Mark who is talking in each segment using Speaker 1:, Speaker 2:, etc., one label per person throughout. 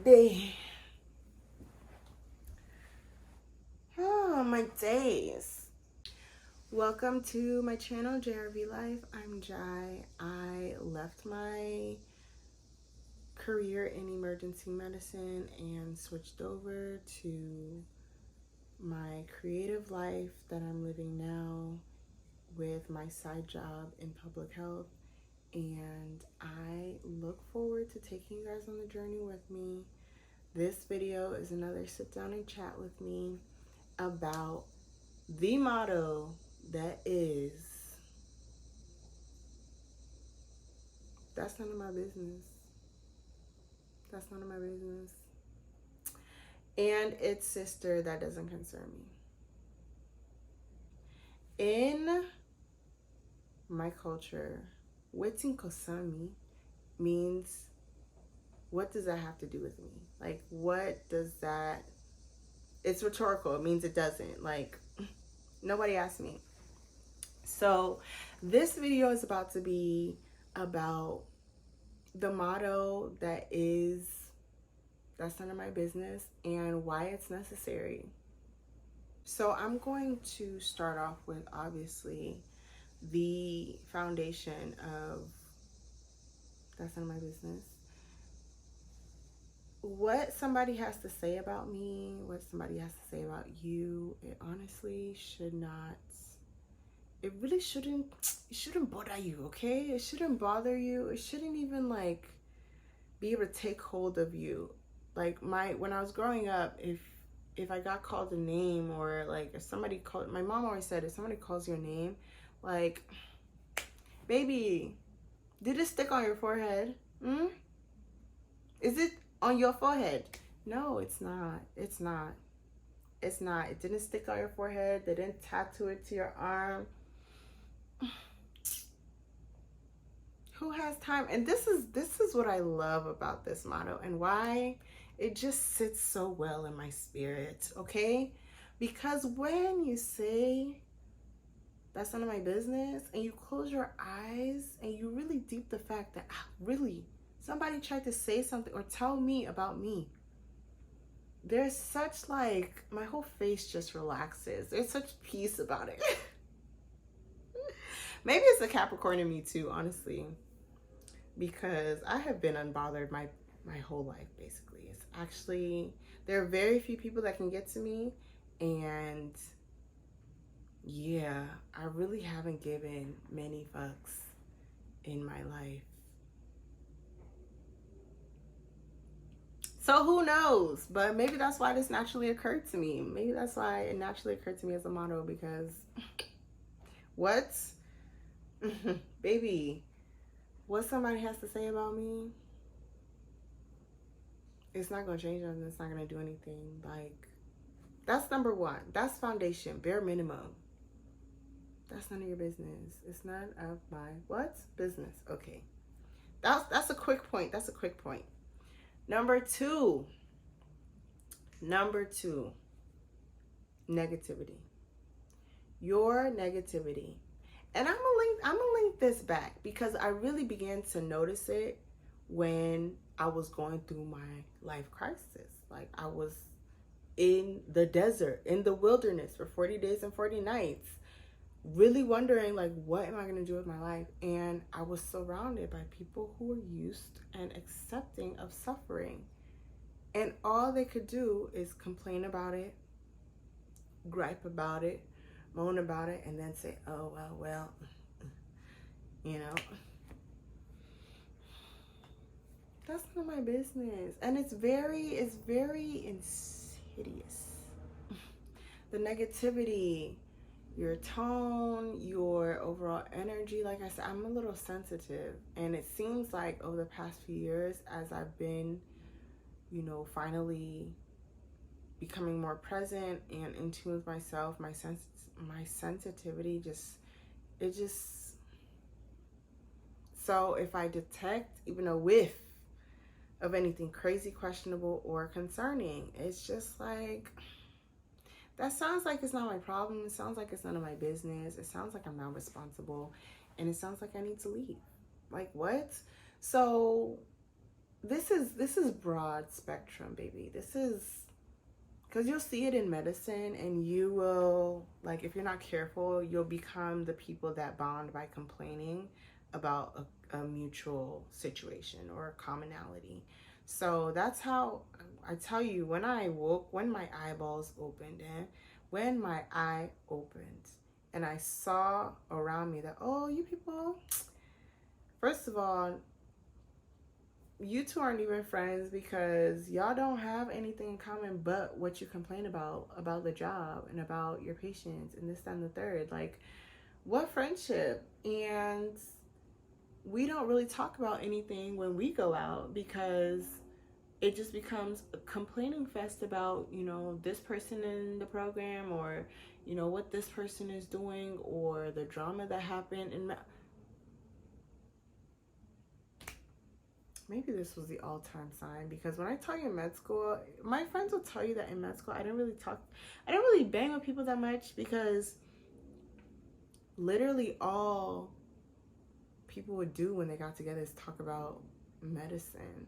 Speaker 1: day. Oh, my days. Welcome to my channel, JRV Life. I'm Jai. I left my career in emergency medicine and switched over to my creative life that I'm living now with my side job in public health. And I look forward to taking you guys on the journey with me. This video is another sit down and chat with me about the motto that is, that's none of my business. That's none of my business. And its sister, that doesn't concern me. In my culture, wetin concern me means, what does that have to do with me? Like, what does that, it's rhetorical. It means it doesn't. Like, nobody asked me. So this video is about to be about the motto that is, that's none of my business, and why it's necessary. So I'm going to start off with, obviously, the foundation of that's none of my business. What somebody has to say about me, what somebody has to say about you, it honestly should not, it really shouldn't, it shouldn't bother you, okay? It shouldn't bother you. It shouldn't even like be able to take hold of you. Like when I was growing up, if I got called a name, or like if somebody called, my mom always said, if somebody calls your name, like, baby, did it stick on your forehead? Is it on your forehead? No, it's not. It's not. It's not. It didn't stick on your forehead. They didn't tattoo it to your arm. Who has time? And this is what I love about this motto, and why it just sits so well in my spirit, okay? Because when you say that's none of my business, and you close your eyes and you really deep the fact that really somebody tried to say something or tell me about me, there's such, like, my whole face just relaxes. There's such peace about it. Maybe it's a Capricorn in me too, honestly, because I have been unbothered my whole life, basically. It's actually, there are very few people that can get to me, and yeah, I really haven't given many fucks in my life. So who knows? But maybe that's why this naturally occurred to me. Maybe that's why it naturally occurred to me as a motto, because what? Baby, what somebody has to say about me, it's not going to change anything. It's not going to do anything. Like, that's number one. That's foundation, bare minimum. That's none of your business. It's none of my what? Business. Okay. That's a quick point. That's a quick point. Number two, negativity. Your negativity. And I'm gonna link this back, because I really began to notice it when I was going through my life crisis. Like, I was in the desert, in the wilderness for 40 days and 40 nights, really wondering, like, what am I gonna do with my life? And I was surrounded by people who were used and accepting of suffering. And all they could do is complain about it, gripe about it, moan about it, and then say, oh, well, you know, that's not my business. And it's very insidious. The negativity, your tone, your overall energy. Like I said, I'm a little sensitive, and it seems like over the past few years, as I've been, you know, finally becoming more present and in tune with myself, my sensitivity so if I detect even a whiff of anything crazy, questionable, or concerning, it's just like, that sounds like it's not my problem. It sounds like it's none of my business. It sounds like I'm not responsible, and it sounds like I need to leave. Like, what? So this is broad spectrum, baby. This is because you'll see it in medicine, and you will, like, if you're not careful, you'll become the people that bond by complaining about a mutual situation or a commonality. So that's how I tell you, when I woke, when my eyeballs opened, and when my eye opened, and I saw around me that, oh, you people, first of all, you two aren't even friends because y'all don't have anything in common but what you complain about the job and about your patients and this, that, and the third. Like, what friendship? And we don't really talk about anything when we go out because it just becomes a complaining fest about, you know, this person in the program, or, you know, what this person is doing, or the drama that happened. And maybe this was the all-time sign, because when I tell you in med school, my friends will tell you that in med school I didn't really bang with people that much, because literally all people would do when they got together is talk about medicine.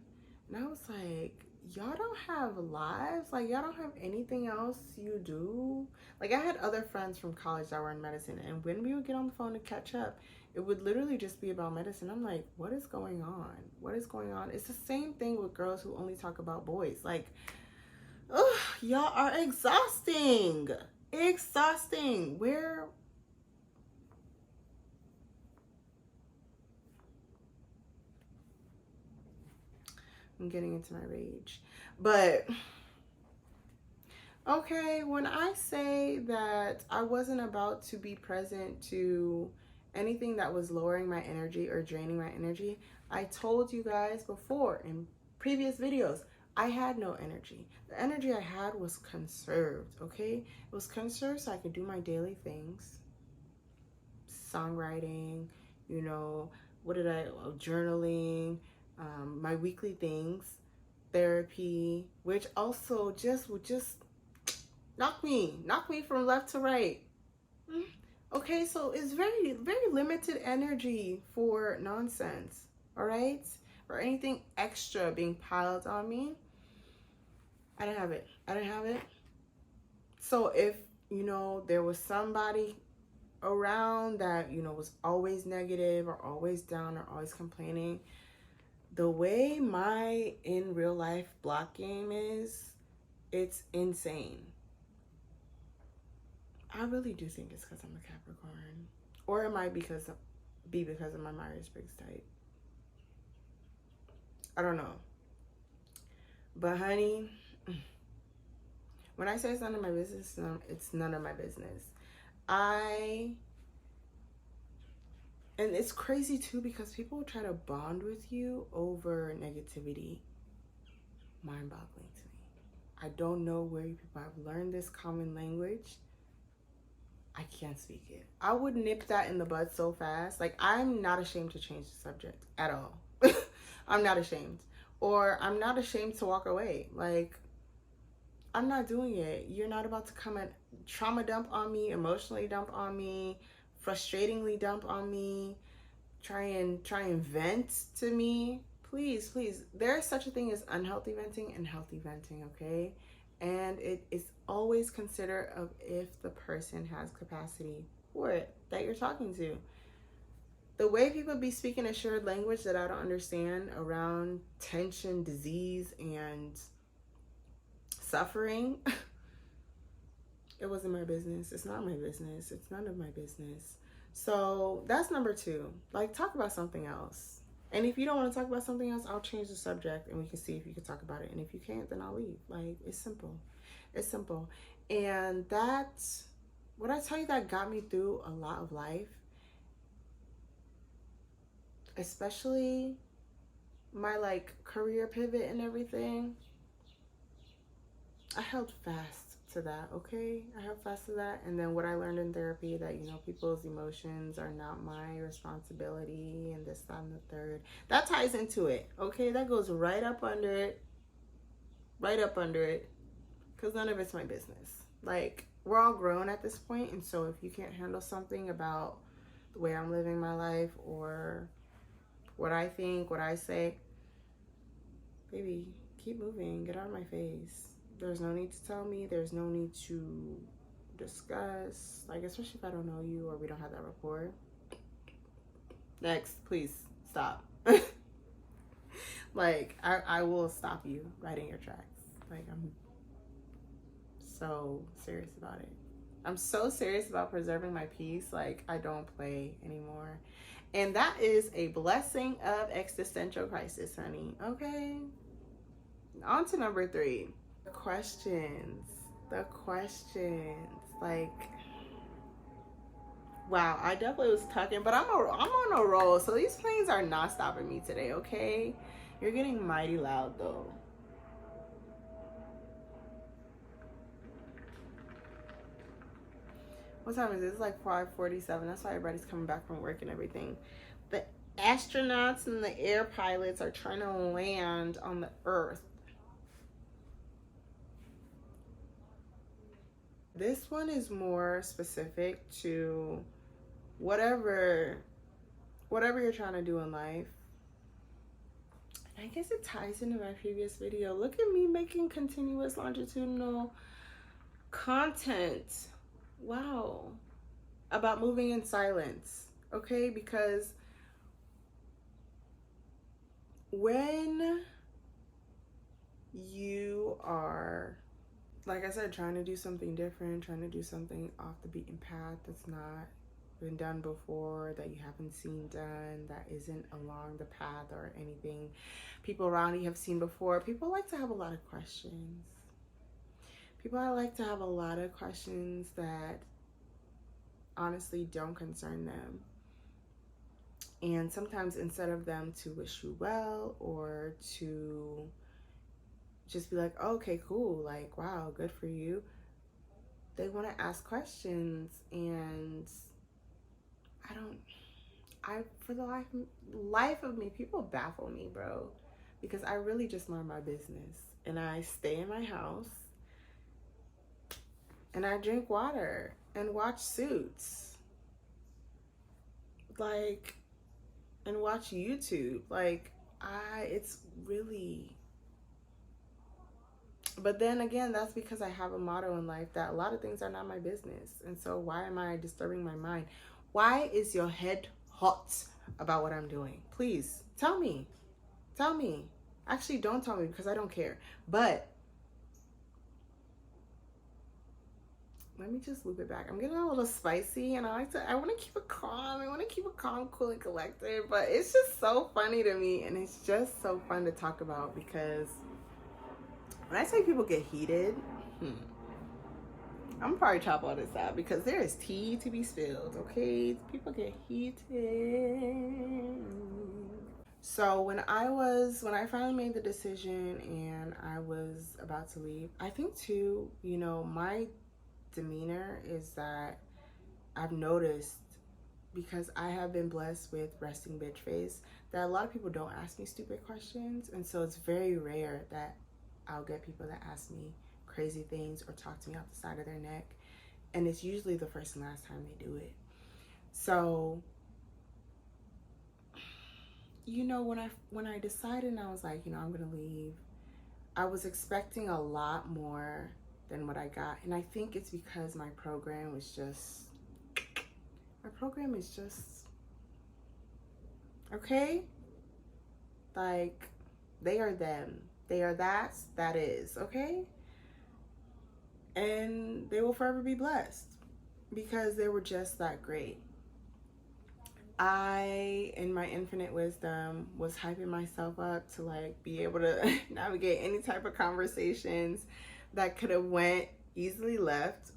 Speaker 1: And I was like, y'all don't have lives? Like, y'all don't have anything else you do? Like, I had other friends from college that were in medicine, and when we would get on the phone to catch up, it would literally just be about medicine. I'm like, what is going on? What is going on? It's the same thing with girls who only talk about boys. Like, ugh, y'all are exhausting. Exhausting. I'm getting into my rage. But okay, when I say that I wasn't about to be present to anything that was lowering my energy or draining my energy, I told you guys before in previous videos, I had no energy. The energy I had was conserved, okay? It was conserved so I could do my daily things, songwriting, you know, journaling, my weekly things, therapy, which also would just knock me from left to right. Okay, so it's very, very limited energy for nonsense, all right? Or anything extra being piled on me. I didn't have it. So if, you know, there was somebody around that, you know, was always negative or always down or always complaining, the way my in real life block game is, it's insane. I really do think it's because I'm a Capricorn. Or it might be because of my Myers-Briggs type. I don't know. But honey, when I say it's none of my business, it's none of my business. And it's crazy too, because people try to bond with you over negativity. Mind-boggling to me. I don't know where you people have learned this common language. I can't speak it. I would nip that in the bud so fast. Like, I'm not ashamed to change the subject at all. I'm not ashamed. Or I'm not ashamed to walk away. Like, I'm not doing it. You're not about to come and trauma dump on me, emotionally dump on me, frustratingly dump on me, try and vent to me. Please, please. There is such a thing as unhealthy venting and healthy venting, okay? And it is always considered of if the person has capacity for it that you're talking to. The way people be speaking a shared language that I don't understand around tension, disease, and suffering, it wasn't my business. It's not my business. It's none of my business. So that's number 2. Like, talk about something else. And if you don't want to talk about something else, I'll change the subject and we can see if you can talk about it. And if you can't, then I'll leave. Like, it's simple. It's simple. And that's what I tell you, that got me through a lot of life, especially my like career pivot and everything. I held fast to that, okay? I held fast to that. And then what I learned in therapy, that, you know, people's emotions are not my responsibility, and this, that, and the third. That ties into it, okay? That goes right up under it. Right up under it. Because none of it's my business. Like, we're all grown at this point, and so if you can't handle something about the way I'm living my life or what I think, what I say, Baby, keep moving. Get out of my face. There's no need to tell me. There's no need to discuss. Like, especially if I don't know you or we don't have that rapport. Next, please stop. Like, I will stop you right in your tracks. Like, I'm so serious about it. I'm so serious about preserving my peace. Like, I don't play anymore. And that is a blessing of existential crisis, honey. Okay? On to number 3. The questions. The questions. Like, wow, I definitely was talking, but I'm on a roll. So these planes are not stopping me today, okay? You're getting mighty loud, though. What time is it? It's like 5:47. That's why everybody's coming back from work and everything. The astronauts and the air pilots are trying to land on the Earth. This one is more specific to whatever you're trying to do in life. And I guess it ties into my previous video. Look at me making continuous longitudinal content. Wow. About moving in silence. Okay? Because when you are, like I said, trying to do something different, trying to do something off the beaten path that's not been done before, that you haven't seen done, that isn't along the path or anything people around you have seen before, people like to have a lot of questions. People like to have a lot of questions that honestly don't concern them. And sometimes instead of them to wish you well or to just be like, oh, okay, cool, like, wow, good for you, they want to ask questions. And for the life of me, people baffle me, bro, because I really just mind my business and I stay in my house and I drink water and watch Suits, like, and watch YouTube. Like, it's really, but then again, that's because I have a motto in life that a lot of things are not my business. And so why am I disturbing my mind? Why is your head hot about what I'm doing? Please tell me. Tell me. Actually, don't tell me because I don't care. But let me just loop it back. I'm getting a little spicy and I want to keep it calm. I want to keep it calm, cool, and collected. But it's just so funny to me. And it's just so fun to talk about because when I say people get heated, I'm probably chop all this out because there is tea to be spilled, okay? People get heated. So when I finally made the decision and I was about to leave, I think too, you know, my demeanor is that I've noticed, because I have been blessed with resting bitch face, that a lot of people don't ask me stupid questions. And so it's very rare that I'll get people that ask me crazy things or talk to me off the side of their neck. And it's usually the first and last time they do it. So, you know, when I decided and I was like, you know, I'm gonna leave, I was expecting a lot more than what I got. And I think it's because my program is just okay. Like, they are them. They are that is, okay? And they will forever be blessed because they were just that great. I, in my infinite wisdom, was hyping myself up to like be able to navigate any type of conversations that could have went easily left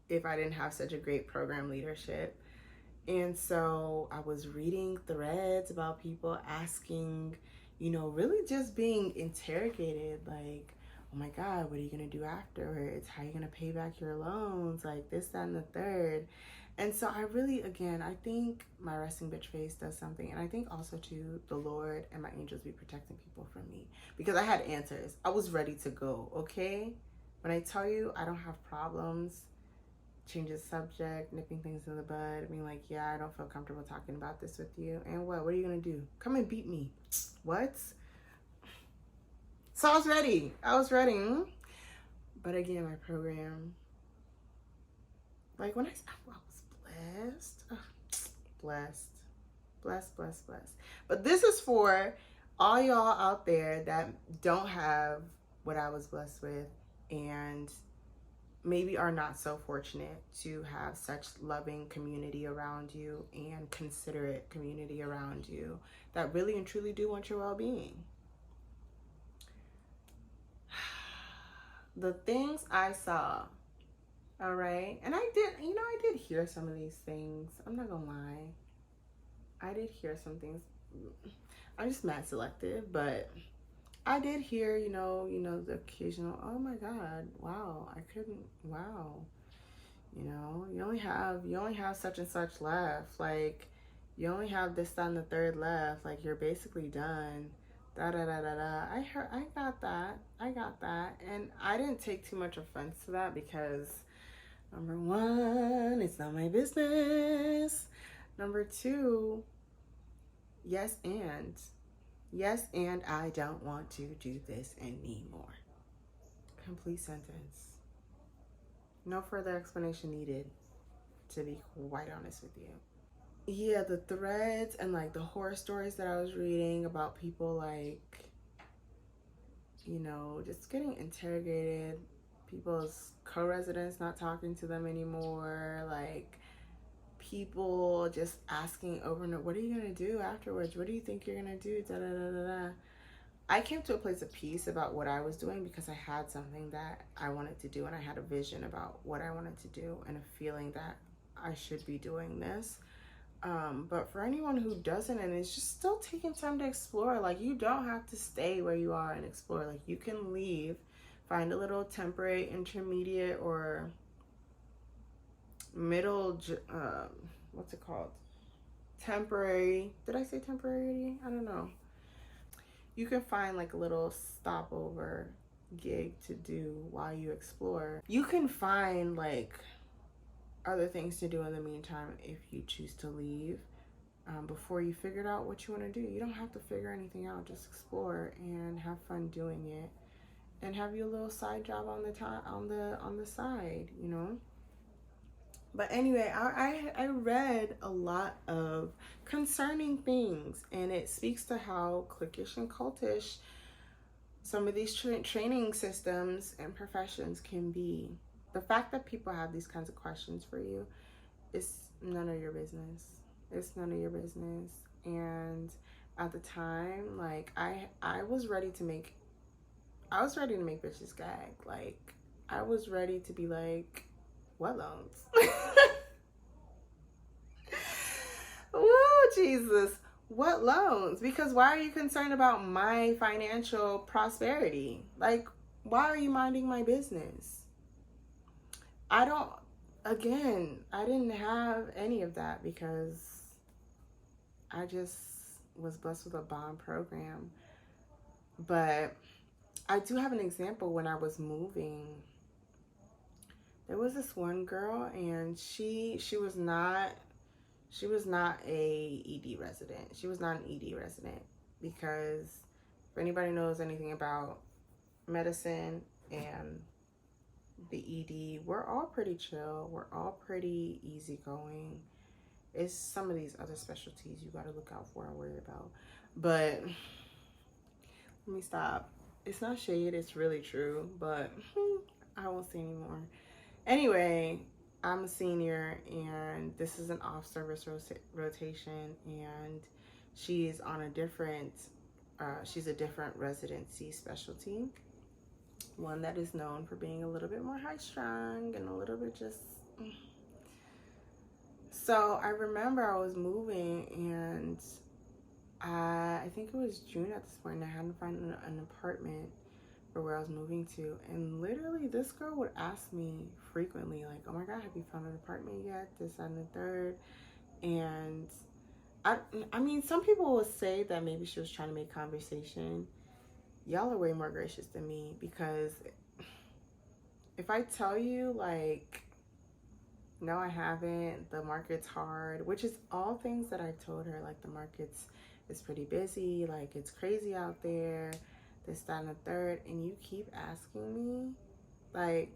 Speaker 1: if I didn't have such a great program leadership. And so I was reading threads about people asking, you know, really just being interrogated, like, oh my God, what are you gonna do afterwards? How are you gonna pay back your loans? Like this, that, and the third. And so I really, again, I think my resting bitch face does something. And I think also too, the Lord and my angels be protecting people from me because I had answers. I was ready to go, okay? When I tell you I don't have problems, change the subject, nipping things in the bud, being like, yeah, I don't feel comfortable talking about this with you. And what are you gonna do? Come and beat me. What? So I was ready. I was ready. But again, my program, like when I was blessed. Ugh, blessed. Blessed, blessed, blessed. But this is for all y'all out there that don't have what I was blessed with and maybe are not so fortunate to have such loving community around you and considerate community around you that really and truly do want your well-being. The things I saw, all right, and I did hear some of these things. I'm not gonna lie. I did hear some things. I'm just mad selective, but I did hear, the occasional, oh my God, wow, wow, you only have such and such left. Like, you only have this, that, and the third left. Like, you're basically done. Da da da da da. I got that. And I didn't take too much offense to that because, number one, it's not my business. Number two, yes, and I don't want to do this anymore. Complete sentence. No further explanation needed, to be quite honest with you. Yeah, the threads and like the horror stories that I was reading about people like, just getting interrogated, people's co-residents not talking to them anymore, like people just asking over and over, what are you going to do afterwards? What do you think you're going to do? Da, da, da, da, da. I came to a place of peace about what I was doing because I had something that I wanted to do and I had a vision about what I wanted to do and a feeling that I should be doing this. But for anyone who doesn't and is just still taking time to explore, like, you don't have to stay where you are and explore. Like, you can leave, find a little temporary, intermediate, or middle, what's it called? Temporary. Did I say temporary? I don't know. You can find like a little stopover gig to do while you explore. You can find like other things to do in the meantime if you choose to leave before you figured out what you want to do. You don't have to figure anything out. Just explore and have fun doing it, and have your little side job on the side, But anyway, I read a lot of concerning things, and it speaks to how cliquish and cultish some of these training systems and professions can be. The fact that people have these kinds of questions for you is none of your business. It's none of your business. And at the time, like, I was ready to make bitches gag. Like, I was ready to be like, what loans? Woo, Jesus. What loans? Because why are you concerned about my financial prosperity? Like, why are you minding my business? I didn't have any of that because I just was blessed with a bond program. But I do have an example. When I was moving, there was this one girl, and she was not a ED resident. She was not an ED resident because if anybody knows anything about medicine and the ED, we're all pretty chill. We're all pretty easygoing. It's some of these other specialties you got to look out for and worry about. But let me stop. It's not shade. It's really true. But I won't say anymore. Anyway, I'm a senior, and this is an off-service rotation, and she's on a different residency specialty, one that is known for being a little bit more high-strung and a little bit just... So I remember I was moving, and I think it was June at this point, and I had to find an apartment for where I was moving to, and literally this girl would ask me frequently, like, oh my God, have you found an apartment yet? This, that, and the third. And I mean, some people would say that maybe she was trying to make conversation. Y'all are way more gracious than me, because if I tell you, like, no, I haven't, the market's hard, which is all things that I told her, like, the market's is pretty busy, like, it's crazy out there, this, that, and the third, and you keep asking me, like,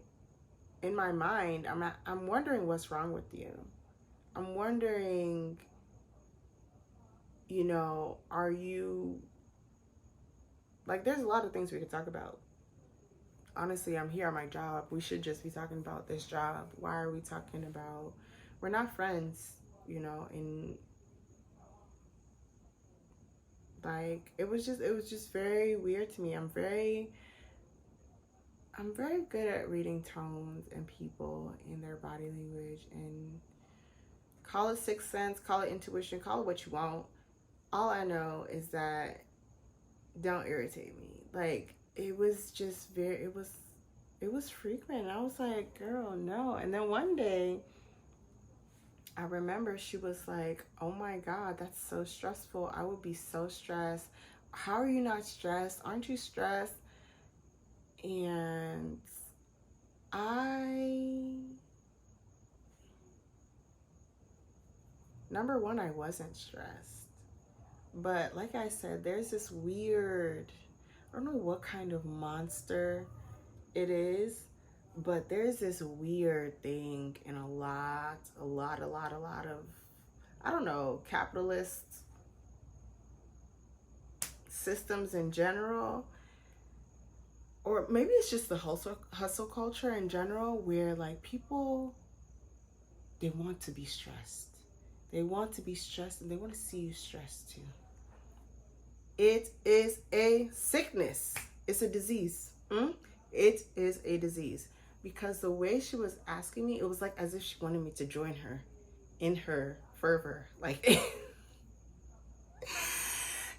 Speaker 1: in my mind, I'm wondering what's wrong with you. I'm wondering, you know, are you, like, there's a lot of things we could talk about. Honestly, I'm here at my job. We should just be talking about this job. Why are we talking about, we're not friends, you know, and like, it was just very weird to me. I'm very good at reading tones and people and their body language, and call it sixth sense, call it intuition, call it what you want. All I know is that don't irritate me. Like, it was just very, it was frequent. I was like, girl, no. And then one day, I remember she was like, oh my God, that's so stressful. I would be so stressed. How are you not stressed? Aren't you stressed? And number one, I wasn't stressed. But like I said, there's this weird, I don't know what kind of monster it is, but there's this weird thing in a lot of, I don't know, capitalist systems in general, or maybe it's just the hustle culture in general, where like people, they want to be stressed. They want to be stressed, and they want to see you stressed too. It is a sickness. It's a disease. It is a disease. Because the way she was asking me, it was like as if she wanted me to join her in her fervor. Like,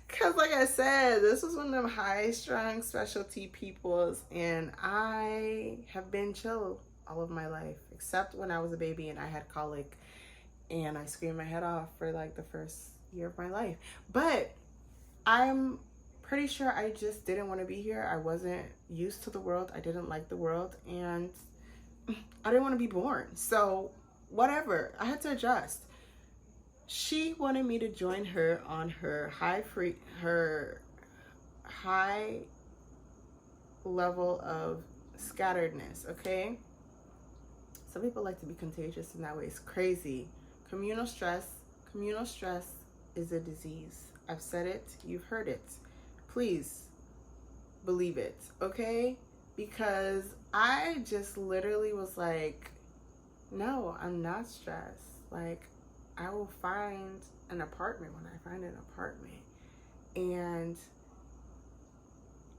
Speaker 1: because like I said, this was one of them high-strung specialty peoples, and I have been chill all of my life, except when I was a baby and I had colic, and I screamed my head off for like the first year of my life. But I'm pretty sure I just didn't want to be here. I wasn't used to the world. I didn't like the world, and I didn't want to be born. So whatever, I had to adjust. She wanted me to join her on her high level of scatteredness, okay? Some people like to be contagious in that way. It's crazy. Communal stress is a disease. I've said it, you've heard it. Please believe it, okay? Because I just literally was like, no, I'm not stressed. Like, I will find an apartment when I find an apartment. And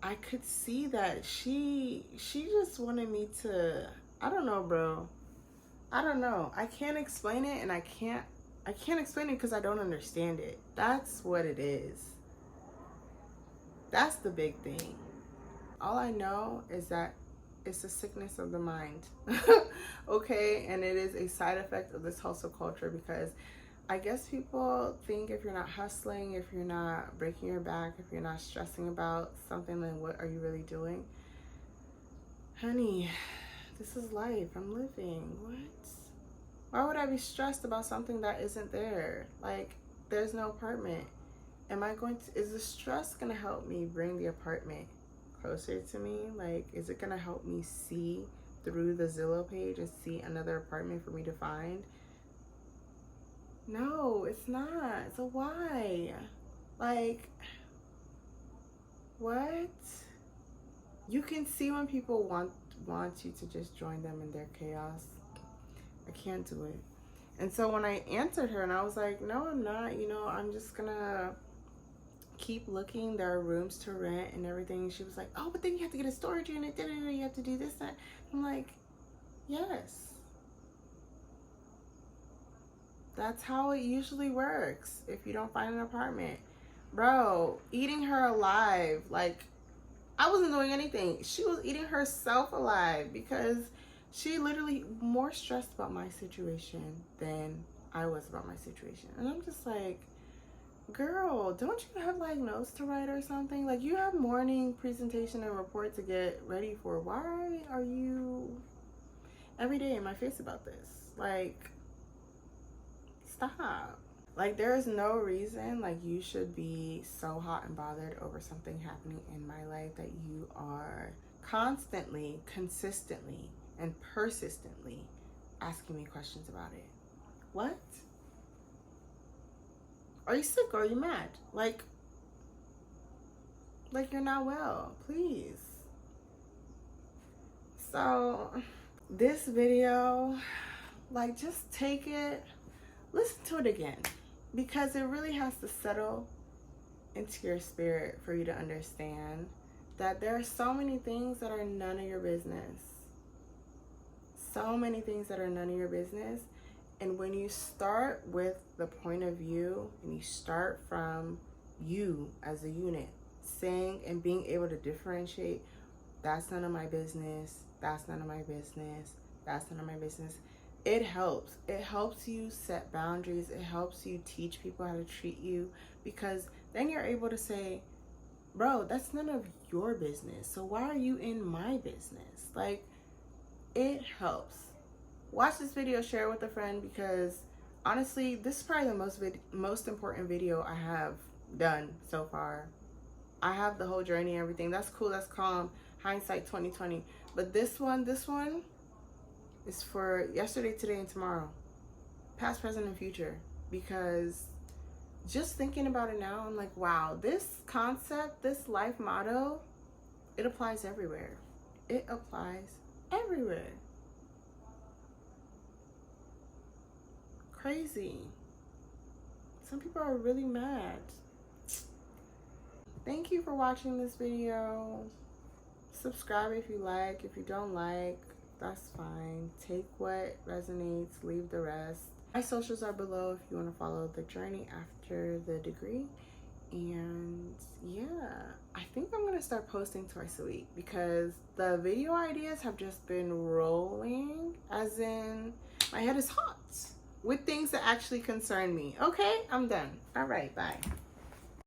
Speaker 1: I could see that she just wanted me to, I don't know, bro. I don't know. I can't explain it, and I can't explain it because I don't understand it. That's what it is. That's the big thing. All I know is that it's a sickness of the mind. Okay? And it is a side effect of this hustle culture, because I guess people think if you're not hustling, if you're not breaking your back, if you're not stressing about something, then what are you really doing? Honey, this is life. I'm living. What? Why would I be stressed about something that isn't there? Like, there's no apartment. Is the stress gonna help me bring the apartment closer to me? Like, is it gonna help me see through the Zillow page and see another apartment for me to find? No, it's not. So why? Like, what? You can see when people want you to just join them in their chaos. I can't do it. And so when I answered her and I was like, no, I'm not, you know, I'm just gonna keep looking. There are rooms to rent and everything. She was like, oh, but then you have to get a storage unit. You have to do this, that. I'm like, yes. That's how it usually works if you don't find an apartment. Bro, eating her alive. Like, I wasn't doing anything. She was eating herself alive, because she literally more stressed about my situation than I was about my situation. And I'm just like, girl, don't you have like notes to write or something? Like, you have morning presentation and report to get ready for. Why are you every day in my face about this? Like, stop. Like, there is no reason, like, you should be so hot and bothered over something happening in my life that you are constantly, consistently, and persistently asking me questions about it. What? Are you sick or are you mad? Like you're not well, please. So, this video, like, just take it, listen to it again, because it really has to settle into your spirit for you to understand that there are so many things that are none of your business. So many things that are none of your business. And when you start with the point of view and you start from you as a unit, saying and being able to differentiate, that's none of my business, that's none of my business, that's none of my business, it helps. It helps you set boundaries. It helps you teach people how to treat you, because then you're able to say, bro, that's none of your business. So why are you in my business? Like, it helps. Watch this video, share it with a friend, because honestly, this is probably the most important video I have done so far. I have the whole journey and everything. That's cool, that's calm, hindsight 2020. But this one is for yesterday, today, and tomorrow. Past, present, and future. Because just thinking about it now, I'm like, wow, this concept, this life motto, it applies everywhere. It applies everywhere. Crazy. Some people are really mad. Thank you for watching this video. Subscribe if you like. If you don't like, that's fine. Take what resonates, leave the rest. My socials are below if you want to follow the journey after the degree. And yeah, I think I'm gonna start posting twice a week, because the video ideas have just been rolling, as in my head is hot with things that actually concern me. Okay, I'm done. All right, bye.